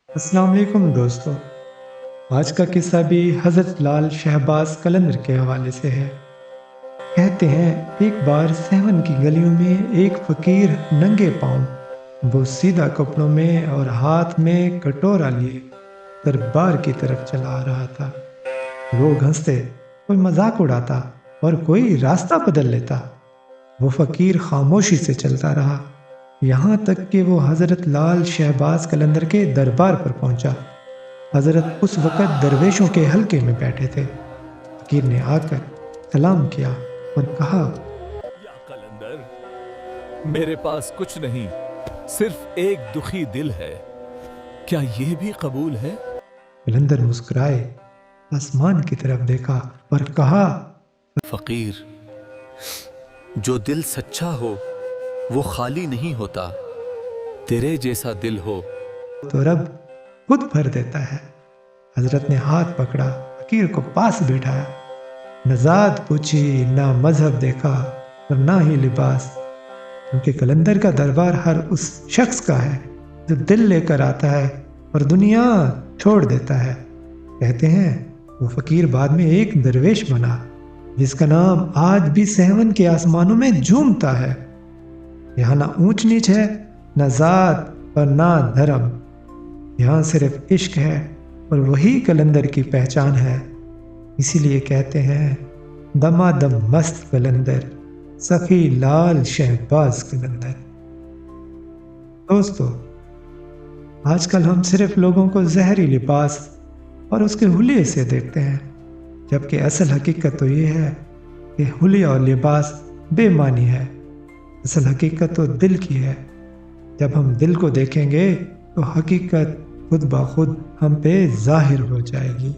السلام علیکم دوستو، آج کا قصہ بھی حضرت لال شہباز قلندر کے حوالے سے ہے۔ کہتے ہیں ایک بار سیون کی گلیوں میں ایک فقیر ننگے پاؤں، وہ سیدھا کپڑوں میں اور ہاتھ میں کٹورا لیے دربار کی طرف چلا آ رہا تھا۔ لوگ ہنستے، کوئی مذاق اڑاتا اور کوئی راستہ بدل لیتا۔ وہ فقیر خاموشی سے چلتا رہا، یہاں تک کہ وہ حضرت لال شہباز قلندر کے دربار پر پہنچا۔ حضرت اس وقت درویشوں کے حلقے میں بیٹھے تھے۔ فقیر نے آ کر سلام کیا اور کہا، یا قلندر، میرے پاس کچھ نہیں، صرف ایک دکھی دل ہے، کیا یہ بھی قبول ہے؟ قلندر مسکرائے، آسمان کی طرف دیکھا اور کہا، فقیر، جو دل سچا ہو وہ خالی نہیں ہوتا، تیرے جیسا دل ہو تو رب خود بھر دیتا ہے۔ حضرت نے ہاتھ پکڑا، فقیر کو پاس بٹھایا، نہ ذات پوچھی، نہ مذہب دیکھا اور نہ ہی لباس، کیونکہ قلندر کا دربار ہر اس شخص کا ہے جو دل لے کر آتا ہے اور دنیا چھوڑ دیتا ہے۔ کہتے ہیں وہ فقیر بعد میں ایک درویش بنا جس کا نام آج بھی سیون کے آسمانوں میں جھومتا ہے۔ یہاں نہ اونچ نیچ ہے، نہ ذات اور نہ دھرم، یہاں صرف عشق ہے اور وہی قلندر کی پہچان ہے۔ اسی لیے کہتے ہیں دما دم مست قلندر، سخی لال شہباز قلندر۔ دوستو، آج کل ہم صرف لوگوں کو ظاہری لباس اور اس کے حلیے سے دیکھتے ہیں، جبکہ اصل حقیقت تو یہ ہے کہ حلیہ اور لباس بے معنی ہے۔ اصل حقیقت تو دل کی ہے۔ جب ہم دل کو دیکھیں گے تو حقیقت خود بخود ہم پہ ظاہر ہو جائے گی۔